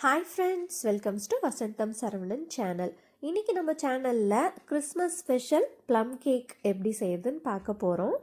Hi friends, welcomes to Vasantham Saravanan channel. இன்றைக்கி நம்ம சேனலில் கிறிஸ்மஸ் ஸ்பெஷல் ப்ளம் கேக் எப்படி செய்யுதுன்னு பார்க்க போகிறோம்.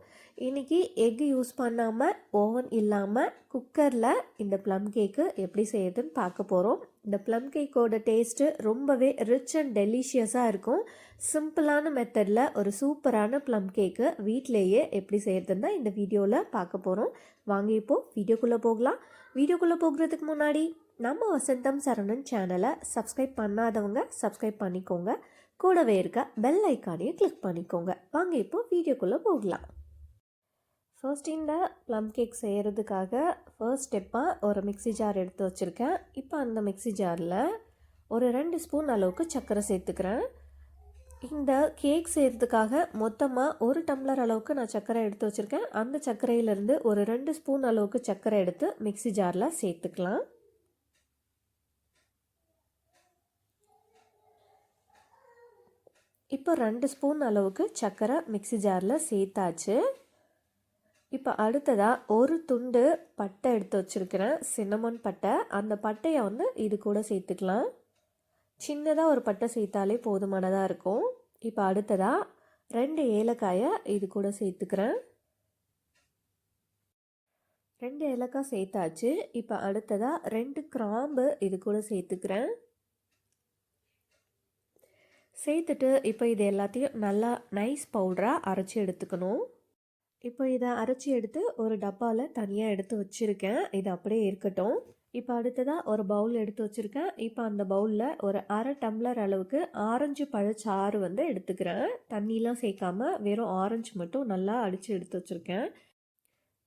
இன்றைக்கி எக் யூஸ் பண்ணாமல், ஓவன் இல்லாமல் குக்கரில் இந்த ப்ளம் கேக்கு எப்படி செய்யுதுன்னு பார்க்க போகிறோம். இந்த ப்ளம் கேக்கோட டேஸ்ட்டு ரொம்பவே ரிச் அண்ட் டெலிஷியஸாக இருக்கும். சிம்பிளான மெத்தடில் ஒரு சூப்பரான ப்ளம் கேக்கு வீட்டிலேயே எப்படி செய்யறதுன்னு தான் இந்த வீடியோவில் பார்க்க போகிறோம். வாங்க இப்போது வீடியோக்குள்ளே போகலாம். வீடியோக்குள்ளே போகிறதுக்கு முன்னாடி நம்ம வசந்தம் சரவணன் சேனலை சப்ஸ்கிரைப் பண்ணாதவங்க சப்ஸ்கிரைப் பண்ணிக்கோங்க. கூடவே இருக்க பெல் ஐக்கானையும் கிளிக் பண்ணிக்கோங்க. வாங்க இப்போ வீடியோக்குள்ளே போகலாம். ஃபர்ஸ்ட் இந்த ப்ளம் கேக் செய்கிறதுக்காக ஃபர்ஸ்ட் ஸ்டெப்பாக ஒரு மிக்ஸி ஜார் எடுத்து வச்சுருக்கேன். இப்போ அந்த மிக்ஸி ஜாரில் ஒரு 2 ஸ்பூன் அளவுக்கு சர்க்கரை சேர்த்துக்கிறேன். இந்த கேக் செய்கிறதுக்காக மொத்தமாக 1 டம்ளர் அளவுக்கு நான் சர்க்கரை எடுத்து வச்சுருக்கேன். அந்த சர்க்கரையிலேருந்து ஒரு 2 ஸ்பூன் அளவுக்கு சர்க்கரை எடுத்து மிக்ஸி ஜாரில் சேர்த்துக்கலாம். இப்போ 2 ஸ்பூன் அளவுக்கு சர்க்கரை மிக்ஸி ஜாரில் சேர்த்தாச்சு. இப்போ அடுத்ததாக ஒரு துண்டு பட்டை எடுத்து வச்சுருக்கிறேன், சின்னமன் பட்டை. அந்த பட்டையை இது கூட சேர்த்துக்கலாம். சின்னதாக ஒரு பட்டை சேர்த்தாலே போதுமானதாக இருக்கும். இப்போ அடுத்ததாக 2 ஏலக்காயை இது கூட சேர்த்துக்கிறேன். 2 ஏலக்காய் சேர்த்தாச்சு. இப்போ அடுத்ததாக 2 கிராம்பு இது கூட சேர்த்துக்கிறேன். சேர்த்துட்டு இப்போ இது எல்லாத்தையும் நல்லா நைஸ் பவுடராக அரைச்சி எடுத்துக்கணும். இப்போ இதை அரைச்சி எடுத்து ஒரு டப்பாவில் தனியாக எடுத்து வச்சுருக்கேன். இது அப்படியே இருக்கட்டும். இப்போ அடுத்ததாக ஒரு பவுல் எடுத்து வச்சுருக்கேன். இப்போ அந்த பவுலில் ஒரு 1/2 டம்ளர் அளவுக்கு ஆரஞ்சு பழச்சாறு எடுத்துக்கிறேன். தண்ணிலாம் சேர்க்காமல் வெறும் ஆரஞ்சு மட்டும் நல்லா அடித்து எடுத்து வச்சுருக்கேன்.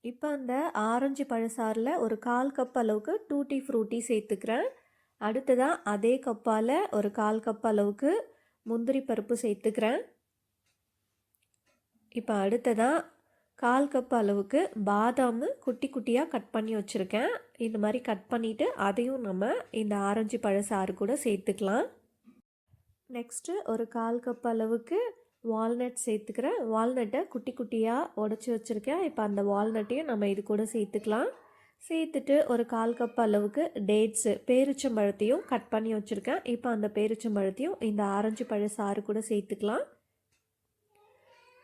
இப்போ அந்த ஆரஞ்சு பழச்சாறில் ஒரு 1/4 கப் அளவுக்கு டூட்டி ஃப்ரூட்டி சேர்த்துக்கிறேன். அடுத்ததாக அதே கப்பால் ஒரு 1/4 கப் அளவுக்கு முந்திரி பருப்பு சேர்த்துக்கிறேன். இப்போ அடுத்ததாக 1/4 கப் அளவுக்கு பாதாம் குட்டி குட்டியாக கட் பண்ணி வச்சுருக்கேன். இந்த மாதிரி கட் பண்ணிவிட்டு அதையும் நம்ம இந்த ஆரஞ்சு பழச்சாறு கூட சேர்த்துக்கலாம். நெக்ஸ்ட்டு ஒரு 1/4 கப் அளவுக்கு வால்நட் சேர்த்துக்கிறேன். வால்நட்டை குட்டி குட்டியாக உடச்சி வச்சுருக்கேன். இப்போ அந்த வால்நட்டையும் நம்ம இது கூட சேர்த்துக்கலாம். சேர்த்துட்டு ஒரு 1/4 கப் அளவுக்கு டேட்ஸு பேரிச்சம்பழத்தையும் கட் பண்ணி வச்சுருக்கேன். இப்போ அந்த பேரிச்சம்பழத்தையும் இந்த ஆரஞ்சு பழச்சாறு கூட சேர்த்துக்கலாம்.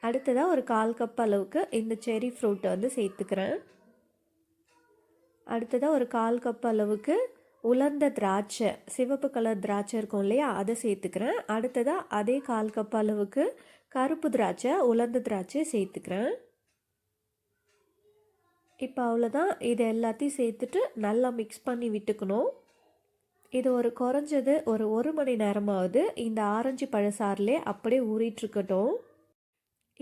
அடுத்ததாக ஒரு 1/4 கப் அளவுக்கு இந்த செரி ஃப்ரூட்டை சேர்த்துக்கிறேன். அடுத்ததாக ஒரு 1/4 கப் அளவுக்கு உலர்ந்த திராட்சை, சிவப்பு கலர் திராட்சை இருக்கும் இல்லையா, அதை சேர்த்துக்கிறேன். அடுத்ததாக அதே 1/4 கப் அளவுக்கு கருப்பு திராட்சை, உலர்ந்த திராட்சை சேர்த்துக்கிறேன். இப்போ அவ்வளோதான். இது எல்லாத்தையும் சேர்த்துட்டு நல்லா மிக்ஸ் பண்ணி விட்டுக்கணும். இது ஒரு குறைஞ்சது ஒரு 1 மணி நேரமாவது இந்த ஆரஞ்சு பழச்சாறுலே அப்படியே ஊறிட்டுருக்கட்டும்.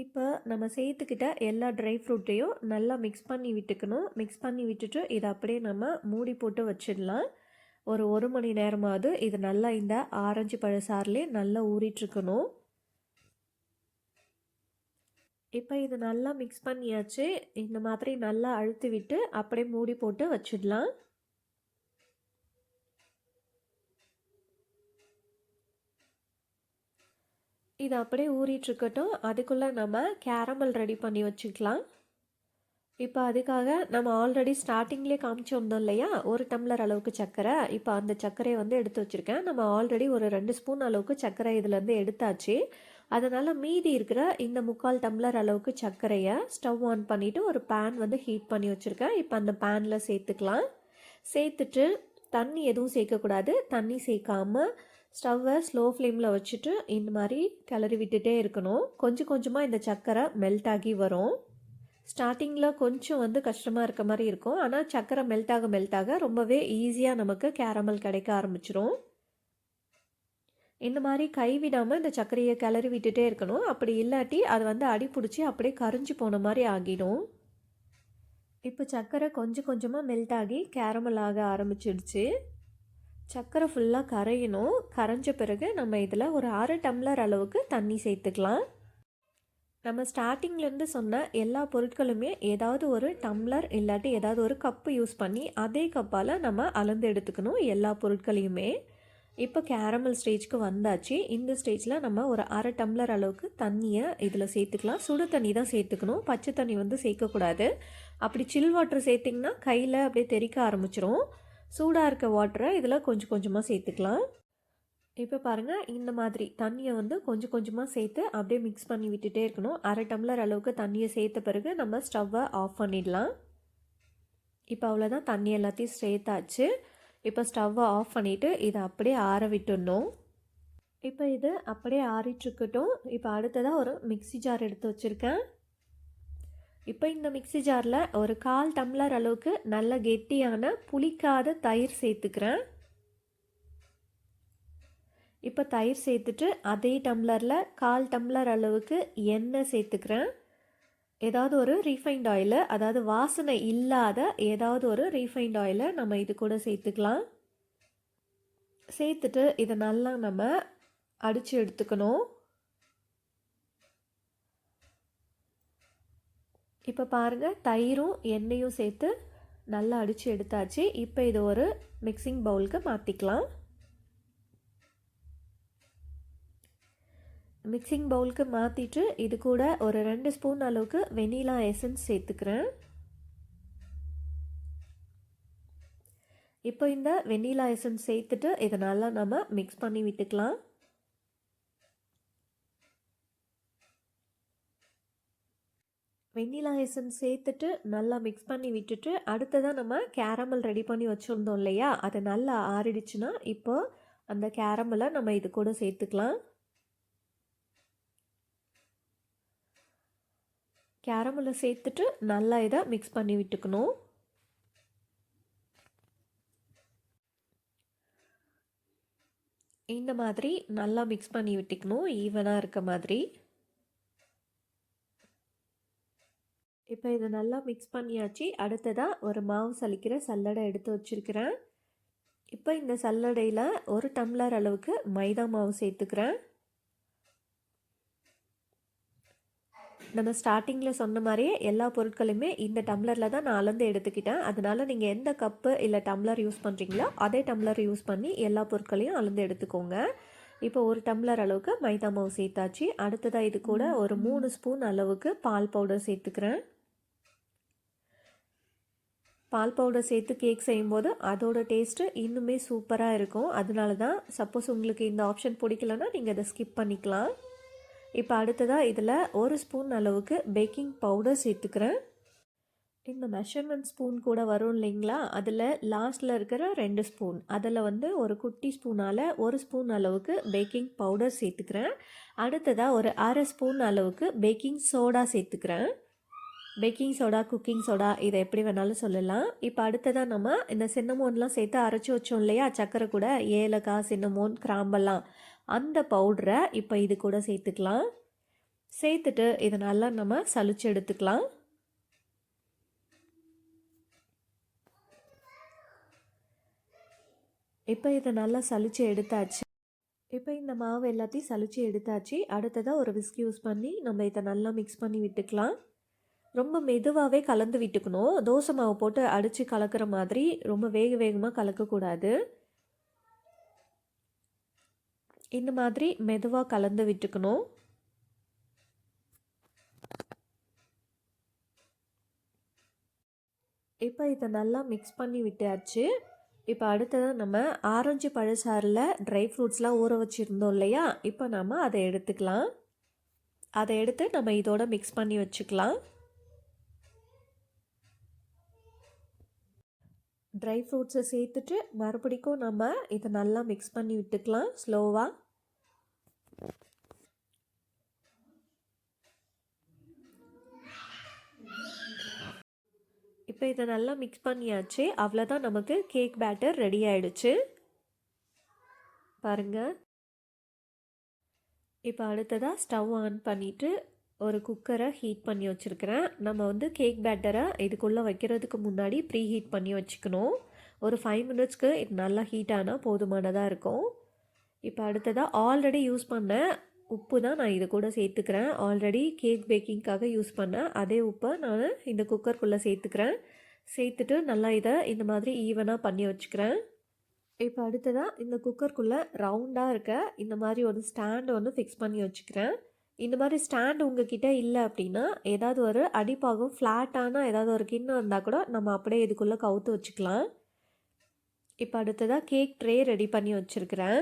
இப்போ நம்ம சேர்த்துக்கிட்ட எல்லா ட்ரை ஃப்ரூட்டையும் நல்லா மிக்ஸ் பண்ணி விட்டுக்கணும். மிக்ஸ் பண்ணி விட்டுட்டு இதை அப்படியே நம்ம மூடி போட்டு வச்சிடலாம். ஒரு 1 மணி நேரமாவது இது நல்லா இந்த ஆரஞ்சு பழச்சாறுலே நல்லா ஊறிட்டுருக்கணும். இப்போ இது நல்லா மிக்ஸ் பண்ணியாச்சு. இந்த மாதிரி நல்லா அழுத்தி விட்டு அப்படியே மூடி போட்டு வச்சிடலாம். இது அப்படியே ஊறிட்டுருக்கட்டும். அதுக்குள்ளே நம்ம கேரமல் ரெடி பண்ணி வச்சுக்கலாம். இப்போ அதுக்காக நம்ம ஆல்ரெடி ஸ்டார்டிங்லேயே காமிச்சிருந்தோம் இல்லையா, 1 டம்ளர் அளவுக்கு சர்க்கரை. இப்போ அந்த சர்க்கரையை எடுத்து வச்சுருக்கேன். நம்ம ஆல்ரெடி ஒரு 2 ஸ்பூன் அளவுக்கு சர்க்கரை இதுலேருந்து எடுத்தாச்சு. அதனால் மீதி இருக்கிற இந்த 3/4 டம்ளர் அளவுக்கு சர்க்கரையை ஸ்டவ் ஆன் பண்ணிவிட்டு ஒரு பேன் ஹீட் பண்ணி வச்சுருக்கேன். இப்போ அந்த பேனில் சேர்த்துக்கலாம். சேர்த்துட்டு தண்ணி எதுவும் சேர்க்கக்கூடாது. தண்ணி சேர்க்காமல் ஸ்டவ்வை ஸ்லோ ஃப்ளேமில் வச்சுட்டு இந்த மாதிரி கிளறி விட்டுட்டே இருக்கணும். கொஞ்சம் கொஞ்சமாக இந்த சர்க்கரை மெல்ட் ஆகி வரும். ஸ்டார்டிங்கில் கொஞ்சம் கஷ்டமாக இருக்க மாதிரி இருக்கும். ஆனால் சர்க்கரை மெல்ட் ஆக ரொம்பவே ஈஸியாக நமக்கு கேரமல் கிடைக்க ஆரம்பிச்சிரும். இந்த மாதிரி கைவிடாமல் இந்த சர்க்கரையை கிளறி விட்டுட்டே இருக்கணும். அப்படி இல்லாட்டி அது அடி பிடிச்சி அப்படியே கரிஞ்சு போன மாதிரி ஆகிடும். இப்போ சர்க்கரை கொஞ்சம் கொஞ்சமாக மெல்ட் ஆகி கேரமல் ஆக ஆரம்பிச்சிடுச்சு. சர்க்கரை ஃபுல்லாக கரையணும். கரைஞ்ச பிறகு நம்ம இதில் ஒரு 1/2 டம்ளர் அளவுக்கு தண்ணி சேர்த்துக்கலாம். நம்ம ஸ்டார்டிங்லேருந்து சொன்ன எல்லா பொருட்களுமே ஏதாவது ஒரு டம்ளர் இல்லாட்டி ஏதாவது ஒரு கப்பு யூஸ் பண்ணி அதே கப்பால் நம்ம அளந்து எடுத்துக்கணும் எல்லா பொருட்களையுமே. இப்போ கேரமல் ஸ்டேஜ்க்கு வந்தாச்சு. இந்த ஸ்டேஜில் நம்ம ஒரு 1/2 டம்ளர் அளவுக்கு தண்ணியை இதில் சேர்த்துக்கலாம். சுடு தண்ணி தான் சேர்த்துக்கணும். பச்சை தண்ணி சேர்க்கக்கூடாது. அப்படி சில் வாட்டர் சேர்த்திங்கன்னா கையில் அப்படியே தெறிக்க ஆரம்பிச்சிரும். சூடாக இருக்க வாட்டரை இதில் கொஞ்சம் கொஞ்சமாக சேர்த்துக்கலாம். இப்போ பாருங்கள், இந்த மாதிரி தண்ணியை வந்து கொஞ்சம் கொஞ்சமாக சேர்த்து அப்படியே மிக்ஸ் பண்ணி விட்டுட்டே இருக்கணும். 1/2 டம்ளர் அளவுக்கு தண்ணியை சேர்த்த பிறகு நம்ம ஸ்டவ்வை ஆஃப் பண்ணிடலாம். இப்போ அவ்வளோதான், தண்ணி எல்லாத்தையும் சேர்த்தாச்சு. இப்போ ஸ்டவ்வை ஆஃப் பண்ணிவிட்டு இதை அப்படியே ஆற விட்டுடணும். இப்போ இது அப்படியே ஆறிட்டுருக்கட்டும். இப்போ அடுத்ததாக ஒரு மிக்ஸி ஜார் எடுத்து வச்சுருக்கேன். இப்போ இந்த மிக்ஸி ஜாரில் ஒரு 1/4 டம்ளர் அளவுக்கு நல்ல கெட்டியான புளிக்காத தயிர் சேர்த்துக்கிறேன். இப்போ தயிர் சேர்த்துட்டு அதே டம்ளரில் 1/4 டம்ளர் அளவுக்கு எண்ணெய் சேர்த்துக்கிறேன். ஏதாவது ஒரு ரீஃபைண்ட் ஆயிலை, அதாவது வாசனை இல்லாத ஏதாவது ஒரு ரீஃபைண்ட் ஆயிலை நம்ம இது கூட சேர்த்துக்கலாம். சேர்த்துட்டு இதை நல்லா நம்ம அடித்து எடுத்துக்கணும். இப்போ பாருங்கள், தயிரும் எண்ணெயும் சேர்த்து நல்லா அடித்து எடுத்தாச்சு. இப்போ இது ஒரு மிக்சிங் பவுலுக்கு மாற்றிக்கலாம். மிக்சிங் பவுலுக்கு மாற்றிட்டு இது கூட ஒரு 2 ஸ்பூன் அளவுக்கு வெனிலா எசன்ஸ் சேர்த்துக்கிறேன். இப்போ இந்த வெனிலா எசன்ஸ் சேர்த்துட்டு இதை நல்லா நம்ம மிக்ஸ் பண்ணி விட்டுக்கலாம். வெண்ணிலா எசன்ஸ் சேர்த்துட்டு நல்லா மிக்ஸ் பண்ணி விட்டுட்டு அடுத்ததாக நம்ம கேரமல் ரெடி பண்ணி வச்சுருந்தோம் இல்லையா, அது நல்லா ஆறிடுச்சுன்னா இப்போ அந்த கேரமலை நம்ம இது கூட சேர்த்துக்கலாம். கேரமலை சேர்த்துட்டு நல்லா இதை மிக்ஸ் பண்ணி விட்டுக்கணும். இந்த மாதிரி நல்லா மிக்ஸ் பண்ணி விட்டுக்கணும், ஈவனாக இருக்க மாதிரி. இப்போ இதை நல்லா மிக்ஸ் பண்ணியாச்சு. அடுத்ததாக ஒரு மாவு சலிக்கிற சல்லடை எடுத்து வச்சுருக்கிறேன். இப்போ இந்த சல்லடையில் 1 டம்ளர் அளவுக்கு மைதா மாவு சேர்த்துக்கிறேன். நம்ம ஸ்டார்டிங்கில் சொன்ன மாதிரியே எல்லா பொருட்களையுமே இந்த டம்ளரில் தான் நான் அளந்து எடுத்துக்கிட்டேன். அதனால் நீங்கள் எந்த கப்பு இல்லை டம்ளர் யூஸ் பண்ணுறீங்களோ அதே டம்ளர் யூஸ் பண்ணி எல்லா பொருட்களையும் அளந்து எடுத்துக்கோங்க. இப்போ 1 டம்ளர் அளவுக்கு மைதா மாவு சேர்த்தாச்சு. அடுத்ததாக இது கூட ஒரு 3 ஸ்பூன் அளவுக்கு பால் பவுடர் சேர்த்துக்கிறேன். பால் பவுடர் சேர்த்து கேக் செய்யும்போது அதோட டேஸ்ட்டு இன்னுமே சூப்பராக இருக்கும். அதனால தான், சப்போஸ் உங்களுக்கு இந்த ஆப்ஷன் பிடிக்கலன்னா நீங்கள் அதை ஸ்கிப் பண்ணிக்கலாம். இப்போ அடுத்ததாக இதில் 1 ஸ்பூன் அளவுக்கு பேக்கிங் பவுடர் சேர்த்துக்கிறேன். இந்த மெஷர்மெண்ட் ஸ்பூன் கூட வரும் இல்லைங்களா, அதில் லாஸ்ட்டில் இருக்கிற 2 ஸ்பூன், அதில் வந்து ஒரு குட்டி ஸ்பூனால் 1 ஸ்பூன் அளவுக்கு பேக்கிங் பவுடர் சேர்த்துக்கிறேன். அடுத்ததாக ஒரு 1/2 ஸ்பூன் அளவுக்கு பேக்கிங் சோடா சேர்த்துக்கிறேன். பேக்கிங் சோடா, குக்கிங் சோடா, இதை எப்படி வேணாலும் சொல்லலாம். இப்போ அடுத்ததாக நம்ம இந்த சின்னமோன்லாம் சேர்த்து அரைச்சி வச்சோம் இல்லையா, சக்கரை கூட, ஏலக்காய், சின்னமோன், கிராம்பெல்லாம், அந்த பவுடரை இப்போ இது கூட சேர்த்துக்கலாம். சேர்த்துட்டு இதை நல்லா நம்ம சலிச்சு எடுத்துக்கலாம். இப்போ இதை நல்லா சலிச்சு எடுத்தாச்சு. இப்போ இந்த மாவு எல்லாத்தையும் சலிச்சு எடுத்தாச்சு. அடுத்ததாக ஒரு விஸ்க் யூஸ் பண்ணி நம்ம இதை நல்லா மிக்ஸ் பண்ணி விட்டுக்கலாம். ரொம்ப மெதுவாகவே கலந்து விட்டுக்கணும். தோசை மாவு போட்டு அடித்து கலக்கிற மாதிரி ரொம்ப வேகமாக கலக்கக்கூடாது. இந்த மாதிரி மெதுவாக கலந்து விட்டுக்கணும். இப்போ இதை நல்லா மிக்ஸ் பண்ணி விட்டாச்சு. இப்போ அடுத்ததாக நம்ம ஆரஞ்சு பழச்சாறில் ட்ரை ஃப்ரூட்ஸ்லாம் ஊற வச்சுருந்தோம் இல்லையா, இப்போ நம்ம அதை எடுத்துக்கலாம். அதை எடுத்து நம்ம இதோட மிக்ஸ் பண்ணி வச்சுக்கலாம். ட்ரை ஃப்ரூட்ஸை சேர்த்துட்டு மறுபடிக்கும் நம்ம இதை நல்லா மிக்ஸ் பண்ணி விட்டுக்கலாம் ஸ்லோவாக. இப்போ இதை நல்லா மிக்ஸ் பண்ணியாச்சு. அவ்வளோதான், நமக்கு கேக் பேட்டர் ரெடி ஆகிடுச்சு பாருங்கள். இப்போ அடுத்ததாக ஸ்டவ் ஆன் பண்ணிவிட்டு ஒரு குக்கரை ஹீட் பண்ணி வச்சுருக்கிறேன். நம்ம வந்து கேக் பேட்டரை இதுக்குள்ளே வைக்கிறதுக்கு முன்னாடி ப்ரீ ஹீட் பண்ணி வச்சுக்கணும். ஒரு 5 மினிட்ஸ்க்கு இது நல்லா ஹீட் ஆனால் போதுமானதாக இருக்கும். இப்போ அடுத்ததாக ஆல்ரெடி யூஸ் பண்ண உப்பு தான் நான் இது கூட சேர்த்துக்கிறேன். ஆல்ரெடி கேக் பேக்கிங்காக யூஸ் பண்ண அதே உப்பை நான் இந்த குக்கருக்குள்ளே சேர்த்துக்கிறேன். சேர்த்துட்டு நல்லா இதை இந்த மாதிரி ஈவனாக பண்ணி வச்சுக்கிறேன். இப்போ அடுத்ததாக இந்த குக்கருக்குள்ளே ரவுண்டாக இருக்க இந்த மாதிரி ஒரு ஸ்டாண்டு ஒன்று ஃபிக்ஸ் பண்ணி வச்சுக்கிறேன். இந்த மாதிரி ஸ்டாண்ட் உங்ககிட்ட இல்லை அப்படின்னா ஏதாவது ஒரு அடிப்பாகம் ஃப்ளாட்டான ஏதாவது ஒரு கிண்ணம் இருந்தால் கூட நம்ம அப்படியே இதுக்குள்ளே கவுத்து வச்சுக்கலாம். இப்போ அடுத்ததாக கேக் ட்ரே ரெடி பண்ணி வச்சுருக்கிறேன்.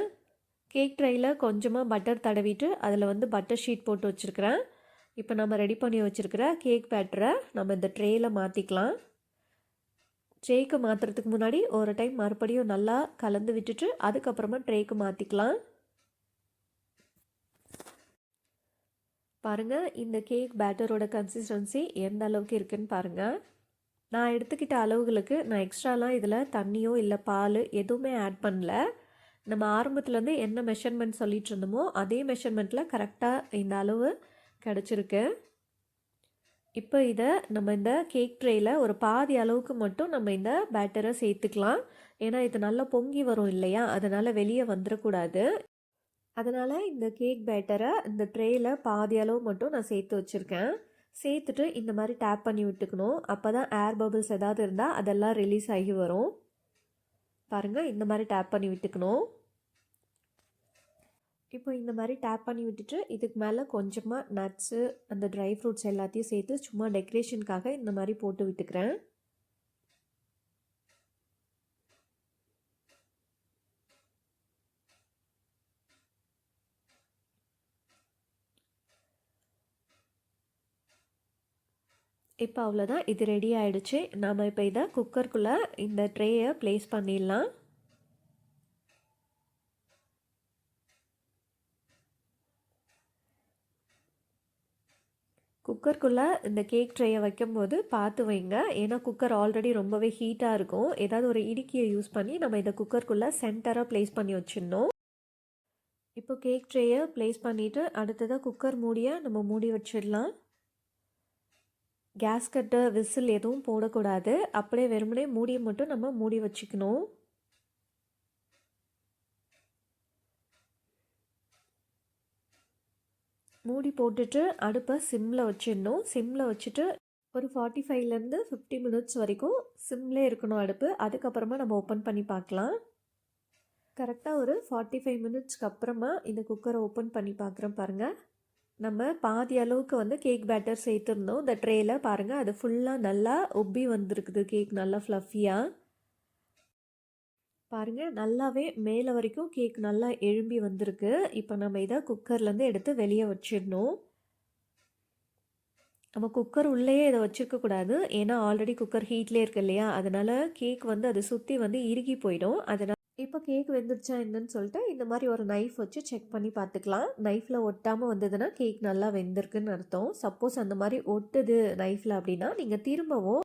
கேக் ட்ரேயில் கொஞ்சமாக பட்டர் தடவிட்டு அதில் வந்து பட்டர் ஷீட் போட்டு வச்சுருக்கிறேன். இப்போ நம்ம ரெடி பண்ணி வச்சுருக்கிற கேக் பேட்டரை நம்ம இந்த ட்ரேயில் மாற்றிக்கலாம். ட்ரேக்கு மாற்றுறதுக்கு முன்னாடி ஒரு டைம் மறுபடியும் நல்லா கலந்து விட்டுட்டு அதுக்கப்புறமா ட்ரேக்கு மாற்றிக்கலாம். பாருங்கள், இந்த கேக் பேட்டரோட கன்சிஸ்டன்சி எந்த அளவுக்கு இருக்குதுன்னு பாருங்கள். நான் எடுத்துக்கிட்ட அளவுகளுக்கு நான் எக்ஸ்ட்ராலாம் இதில் தண்ணியோ இல்லை பால் எதுவுமே ஆட் பண்ணல. நம்ம ஆரம்பத்துலேருந்து என்ன மெஷர்மெண்ட் சொல்லிட்டு இருந்தோமோ அதே மெஷர்மெண்ட்டில் கரெக்டாக இந்த அளவு கிடச்சிருக்கு. இப்போ இதை நம்ம இந்த கேக் ட்ரேயில் ஒரு பாதி அளவுக்கு மட்டும் நம்ம இந்த பேட்டரை சேர்த்துக்கலாம். ஏன்னா இது நல்லா பொங்கி வரும் இல்லையா, அதனால் வெளியே வந்துடக்கூடாது. அதனால் இந்த கேக் பேட்டரை இந்த ட்ரேயில் பாதி அளவு மட்டும் நான் சேர்த்து வச்சுருக்கேன். சேர்த்துட்டு இந்த மாதிரி டேப் பண்ணி விட்டுக்கணும். அப்போ தான் ஏர் பபிள்ஸ் ஏதாவது இருந்தால் அதெல்லாம் ரிலீஸ் ஆகி வரும். பாருங்கள், இந்த மாதிரி டேப் பண்ணி விட்டுக்கணும். இப்போ இந்த மாதிரி டேப் பண்ணி விட்டுட்டு இதுக்கு மேலே கொஞ்சமாக நட்ஸு அந்த ட்ரை ஃப்ரூட்ஸ் எல்லாத்தையும் சேர்த்து சும்மா டெக்கரேஷனுக்காக இந்த மாதிரி போட்டு விட்டுக்கிறேன். இப்போ அவ்வளோதான், இது ரெடி ஆகிடுச்சு. நாம் இப்போ இதை குக்கருக்குள்ளே இந்த ட்ரேயை ப்ளேஸ் பண்ணிடலாம். குக்கருக்குள்ளே இந்த கேக் ட்ரேயை வைக்கும்போது பார்த்து வைங்க. ஏன்னா குக்கர் ஆல்ரெடி ரொம்பவே ஹீட்டாக இருக்கும். ஏதாவது ஒரு இடுக்கியை யூஸ் பண்ணி நம்ம இதை குக்கருக்குள்ளே சென்டராக ப்ளேஸ் பண்ணி வச்சிடணும். இப்போ கேக் ட்ரேயை ப்ளேஸ் பண்ணிவிட்டு அடுத்ததாக குக்கர் மூடியை நம்ம மூடி வச்சிடலாம். கேஸ் கட்டு விசில் எதுவும் போடக்கூடாது. அப்படியே வெறுமனே மூடியை மட்டும் நம்ம மூடி வச்சுக்கணும். மூடி போட்டுட்டு அடுப்பை சிம்மில் வச்சிடணும். சிம்மில் வச்சுட்டு ஒரு 45லேருந்து 50 மினிட்ஸ் வரைக்கும் சிம்மில் இருக்கணும் அடுப்பு. அதுக்கப்புறமா நம்ம ஓப்பன் பண்ணி பார்க்கலாம். கரெக்டாக ஒரு 45 மினிட்ஸ்க்கு அப்புறமா இந்த குக்கரை ஓப்பன் பண்ணி பார்க்குறோம். பாருங்கள், நம்ம பாதி அளவுக்கு வந்து கேக் பேட்டர் சேர்த்துருந்தோம் இந்த ட்ரேயில். பாருங்கள், அது ஃபுல்லாக நல்லா உப்பி வந்திருக்குது. கேக் நல்லா ஃப்ளஃபியாக பாருங்கள், நல்லாவே மேலே வரைக்கும் கேக் நல்லா எழும்பி வந்திருக்கு. இப்போ நம்ம இதை குக்கர்லேருந்து எடுத்து வெளியே வச்சிடணும். நம்ம குக்கர் உள்ளேயே இதை வச்சுருக்கக்கூடாது. ஏன்னா ஆல்ரெடி குக்கர் ஹீட்லேயே இருக்கு இல்லையா, அதனால் கேக் வந்து அதை சுற்றி வந்து இறுகி போயிடும். அதனால் இப்போ கேக் வெந்துருச்சா என்னன்னு சொல்லிட்டு இந்த மாதிரி ஒரு நைஃப் வச்சு செக் பண்ணி பார்த்துக்கலாம். நைஃப்பில் ஒட்டாமல் வந்ததுன்னா கேக் நல்லா வெந்திருக்குன்னு அர்த்தம். சப்போஸ் அந்த மாதிரி ஒட்டுது நைஃப்பில் அப்படின்னா நீங்கள் திரும்பவும்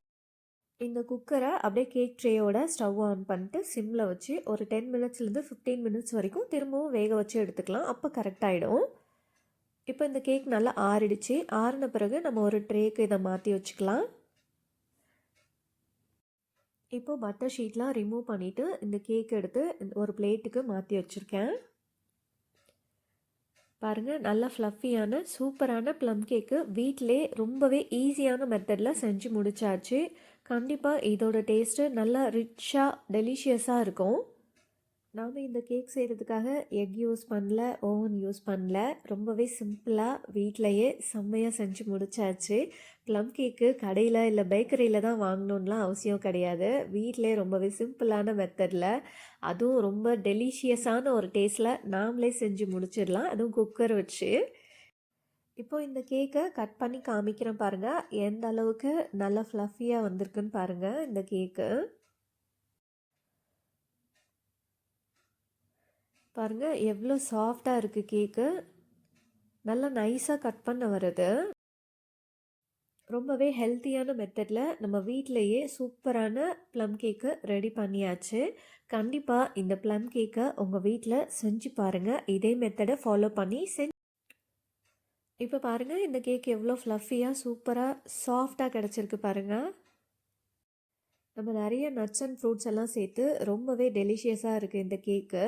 இந்த குக்கரை அப்படியே கேக் ட்ரேயோட ஸ்டவ் ஆன் பண்ணிட்டு சிம்மில் வச்சு ஒரு 10 மினிட்ஸ்லேருந்து 15 மினிட்ஸ் வரைக்கும் திரும்பவும் வேக வச்சு எடுத்துக்கலாம். அப்போ கரெக்டாகிடும். இப்போ இந்த கேக் நல்லா ஆறிடுச்சு. ஆறின பிறகு நம்ம ஒரு ட்ரேக்கு இதை மாற்றி வச்சுக்கலாம். இப்போ பட்டர் ஷீட்லாம் ரிமூவ் பண்ணிவிட்டு இந்த கேக் எடுத்து ஒரு பிளேட்டுக்கு மாற்றி வச்சுருக்கேன். பாருங்கள், நல்லா ஃப்ளஃபியான சூப்பரான ப்ளம் கேக்கு வீட்டிலே ரொம்பவே ஈஸியான மெத்தடில் செஞ்சு முடிச்சாச்சு. கண்டிப்பாக இதோட டேஸ்ட்டு நல்லா ரிச்சாக டெலிஷியஸாக இருக்கும். நாம் இந்த கேக் செய்கிறதுக்காக எக் யூஸ் பண்ணல, ஓவன் யூஸ் பண்ணல. ரொம்பவே சிம்பிளாக வீட்டிலையே செம்மையாக செஞ்சு முடிச்சாச்சு. ப்ளம் கேக்கு கடையில் இல்லை பேக்கரியில் தான் வாங்கணுன்னெலாம் அவசியம் கிடையாது. வீட்டிலே ரொம்பவே சிம்பிளான மெத்தடில் அதுவும் ரொம்ப டெலிஷியஸான ஒரு டேஸ்ட்டில் நாமளே செஞ்சு முடிச்சிடலாம், அதுவும் குக்கர் வச்சு. இப்போது இந்த கேக்கை கட் பண்ணி காமிக்கிறேன் பாருங்கள், எந்த அளவுக்கு நல்லா ஃப்ளஃபியாக வந்திருக்குன்னு பாருங்கள் இந்த கேக்கு. பாருங்கள் எவ்வளோ சாஃப்டாக இருக்குது கேக்கு. நல்லா நைஸாக கட் பண்ண வருது. ரொம்பவே ஹெல்த்தியான மெத்தடில் நம்ம வீட்டிலையே சூப்பரான ப்ளம் கேக்கு ரெடி பண்ணியாச்சு. கண்டிப்பாக இந்த ப்ளம் கேக்கை உங்கள் வீட்டில் செஞ்சு பாருங்கள். இதே மெத்தடை ஃபாலோ பண்ணி இப்போ பாருங்கள் இந்த கேக் எவ்வளோ ஃப்ளஃபியாக சூப்பராக சாஃப்டாக கிடச்சிருக்கு பாருங்கள். நம்ம நிறைய நட்ஸ் அண்ட் ஃப்ரூட்ஸ் எல்லாம் சேர்த்து ரொம்பவே டெலிஷியஸாக இருக்குது இந்த கேக்கு.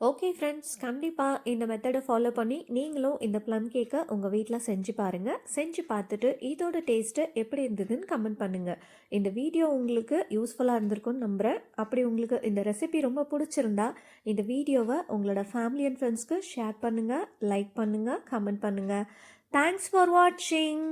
ஓகே ஃப்ரெண்ட்ஸ், கண்டிப்பாக இந்த மெத்தடை ஃபாலோ பண்ணி நீங்களும் இந்த ப்ளம் கேக்கை உங்கள் வீட்டில் செஞ்சு பாருங்கள். செஞ்சு பார்த்துட்டு இதோட டேஸ்ட்டு எப்படி இருந்ததுன்னு கமெண்ட் பண்ணுங்கள். இந்த வீடியோ உங்களுக்கு யூஸ்ஃபுல்லாக இருந்திருக்குன்னு நம்புகிறேன். அப்படி உங்களுக்கு இந்த ரெசிபி ரொம்ப பிடிச்சிருந்தா இந்த வீடியோவை உங்களோட ஃபேமிலி அண்ட் ஃப்ரெண்ட்ஸ்க்கு ஷேர் பண்ணுங்கள், லைக் பண்ணுங்கள், கமெண்ட் பண்ணுங்கள். தேங்க்ஸ் ஃபார் வாட்சிங்.